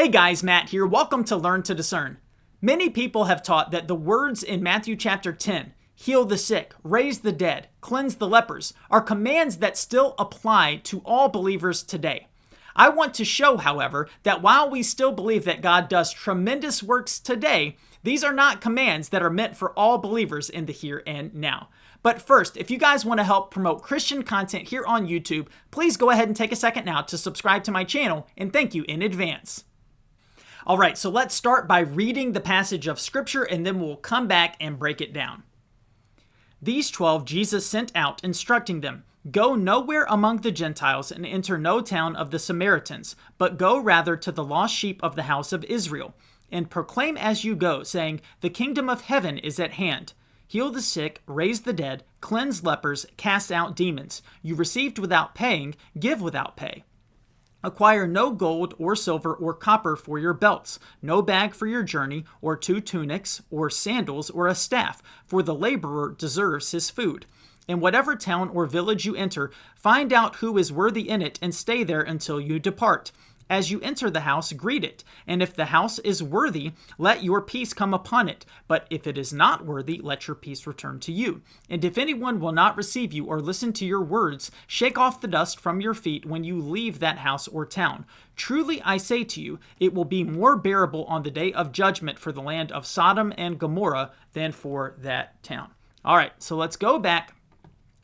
Hey guys, Matt here. Welcome to Learn to Discern. Many people have taught that the words in Matthew chapter 10, heal the sick, raise the dead, cleanse the lepers, are commands that still apply to all believers today. I want to show, however, that while we still believe that God does tremendous works today, these are not commands that are meant for all believers in the here and now. But first, if you guys want to help promote Christian content here on YouTube, please go ahead and take a second now to subscribe to my channel, and thank you in advance. All right, so let's start by reading the passage of Scripture, and then we'll come back and break it down. These 12 Jesus sent out, instructing them, "Go nowhere among the Gentiles and enter no town of the Samaritans, but go rather to the lost sheep of the house of Israel, and proclaim as you go, saying, the kingdom of heaven is at hand. Heal the sick, raise the dead, cleanse lepers, cast out demons. You received without paying, give without pay. Acquire no gold or silver or copper for your belts, no bag for your journey, or 2 tunics, or sandals, or a staff, for the laborer deserves his food. In whatever town or village you enter, find out who is worthy in it, and stay there until you depart. As you enter the house, greet it, and if the house is worthy, let your peace come upon it. But if it is not worthy, let your peace return to you. And if anyone will not receive you or listen to your words, shake off the dust from your feet when you leave that house or town. Truly I say to you, it will be more bearable on the day of judgment for the land of Sodom and Gomorrah than for that town." All right, so let's go back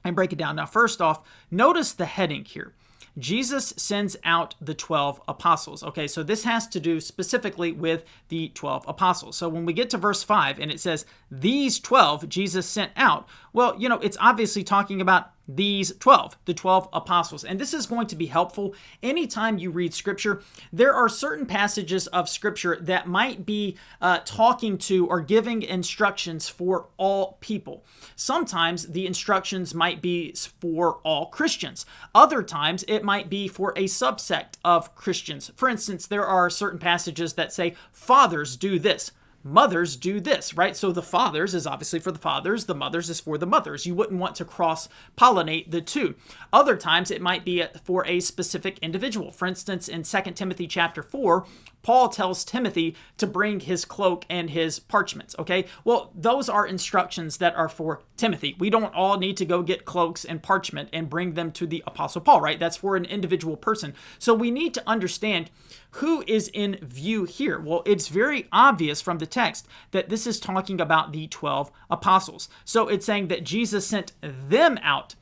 and break it down. Now, first off, notice the heading here. Jesus sends out the 12 apostles. Okay, so this has to do specifically with the 12 apostles. So when we get to verse 5 and it says, these 12 Jesus sent out, well, it's obviously talking about these 12, the 12 apostles. And this is going to be helpful anytime you read Scripture. There are certain passages of Scripture that might be talking to or giving instructions for all people. Sometimes the instructions might be for all Christians. Other times it might be for a subsect of Christians. For instance, there are certain passages that say, fathers do this, mothers do this, right? So the fathers is obviously for the fathers, the mothers is for the mothers. You wouldn't want to cross-pollinate the two. Other times it might be for a specific individual. For instance, in 2 Timothy chapter 4, Paul tells Timothy to bring his cloak and his parchments, okay? Well, those are instructions that are for Timothy. We don't all need to go get cloaks and parchment and bring them to the Apostle Paul, right? That's for an individual person. So we need to understand who is in view here. Well, it's very obvious from the text that this is talking about the 12 apostles. So it's saying that Jesus sent them out.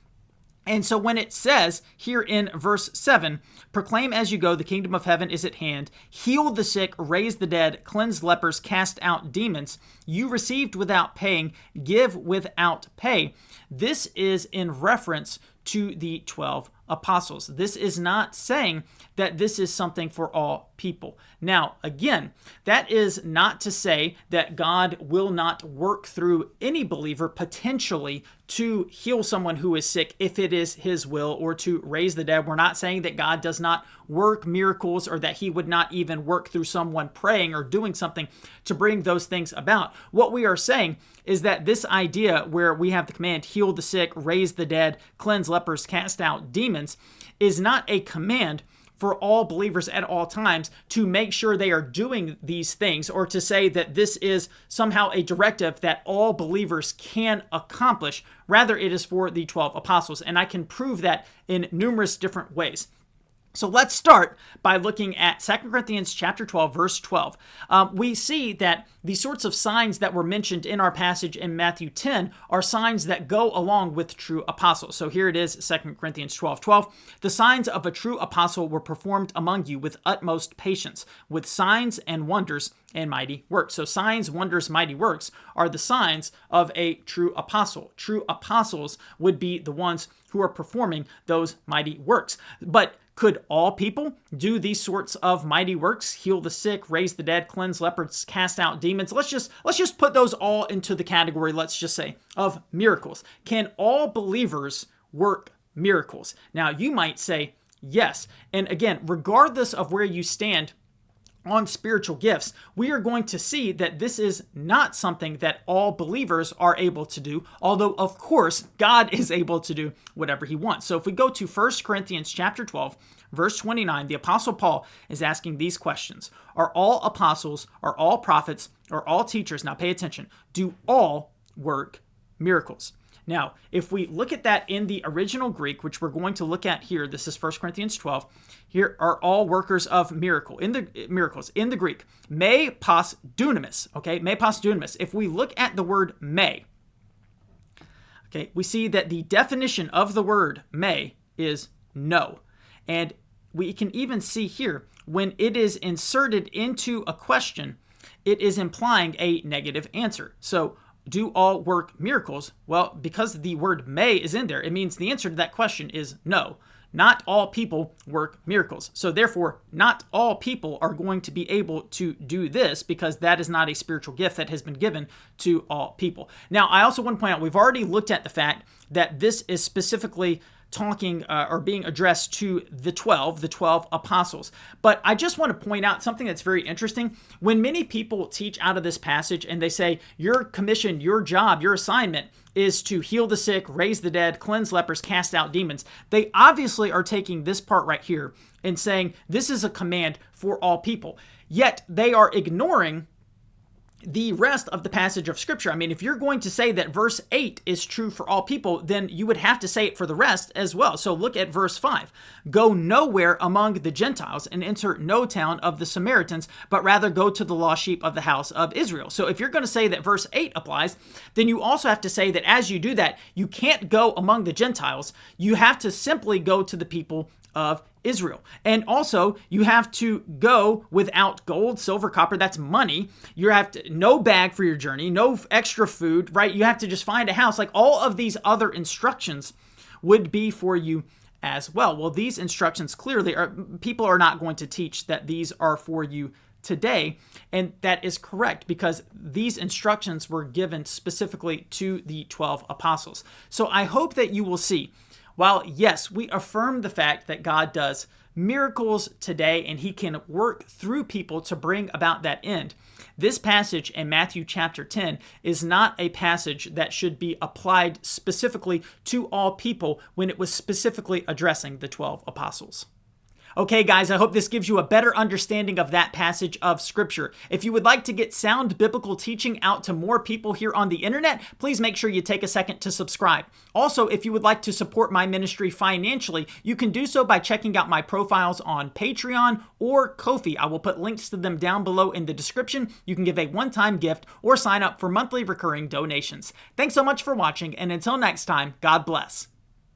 And so when it says here in verse 7, proclaim as you go, the kingdom of heaven is at hand, heal the sick, raise the dead, cleanse lepers, cast out demons, you received without paying, give without pay. This is in reference to the 12 apostles. This is not saying that this is something for all people. Now, again, that is not to say that God will not work through any believer potentially to heal someone who is sick if it is his will, or to raise the dead. We're not saying that God does not work miracles, or that he would not even work through someone praying or doing something to bring those things about. What we are saying is that this idea where we have the command, heal the sick, raise the dead, cleanse lepers, cast out demons, is not a command for all believers at all times to make sure they are doing these things, or to say that this is somehow a directive that all believers can accomplish. Rather, it is for the 12 apostles, and I can prove that in numerous different ways. So let's start by looking at 2 Corinthians chapter 12, verse 12. We see that the sorts of signs that were mentioned in our passage in Matthew 10 are signs that go along with true apostles. So here it is, 2 Corinthians 12:12. The signs of a true apostle were performed among you with utmost patience, with signs and wonders and mighty works. So signs, wonders, mighty works are the signs of a true apostle. True apostles would be the ones who are performing those mighty works. But could all people do these sorts of mighty works? Heal the sick, raise the dead, cleanse lepers, cast out demons. Let's just put those all into the category, let's just say, of miracles. Can all believers work miracles? Now, you might say yes. And again, regardless of where you stand on spiritual gifts, we are going to see that this is not something that all believers are able to do, although of course God is able to do whatever he wants. So if we go to 1 Corinthians chapter 12, verse 29, the Apostle Paul is asking these questions. Are all apostles, are all prophets, are all teachers, now pay attention, do all work miracles? Now, if we look at that in the original Greek, which we're going to look at here, this is 1 Corinthians 12, here are all workers of miracles. In the Greek, me pas dunamis, okay, me pas dunamis. If we look at the word me, okay, we see that the definition of the word me is no. And we can even see here, when it is inserted into a question, it is implying a negative answer. So, do all work miracles? Well, because the word may is in there, it means the answer to that question is no. Not all people work miracles. So therefore, not all people are going to be able to do this, because that is not a spiritual gift that has been given to all people. Now, I also want to point out, we've already looked at the fact that this is specifically talking or being addressed to the 12 apostles. But I just want to point out something that's very interesting. When many people teach out of this passage and they say, your commission, your job, your assignment is to heal the sick, raise the dead, cleanse lepers, cast out demons, they obviously are taking this part right here and saying this is a command for all people. Yet they are ignoring the rest of the passage of Scripture. I mean, if you're going to say that verse 8 is true for all people, then you would have to say it for the rest as well. So look at verse 5. Go nowhere among the Gentiles and enter no town of the Samaritans, but rather go to the lost sheep of the house of Israel. So if you're going to say that verse 8 applies, then you also have to say that as you do that, you can't go among the Gentiles. You have to simply go to the people of Israel. And also, you have to go without gold, silver, copper, that's money. You have to, no bag for your journey, no extra food, right? You have to just find a house. Like all of these other instructions would be for you as well. Well, these instructions clearly are, people are not going to teach that these are for you today, and that is correct because these instructions were given specifically to the 12 apostles. So I hope that you will see, while yes, we affirm the fact that God does miracles today and he can work through people to bring about that end, this passage in Matthew chapter 10 is not a passage that should be applied specifically to all people when it was specifically addressing the 12 apostles. Okay, guys, I hope this gives you a better understanding of that passage of Scripture. If you would like to get sound biblical teaching out to more people here on the internet, please make sure you take a second to subscribe. Also, if you would like to support my ministry financially, you can do so by checking out my profiles on Patreon or Ko-fi. I will put links to them down below in the description. You can give a one-time gift or sign up for monthly recurring donations. Thanks so much for watching, and until next time, God bless.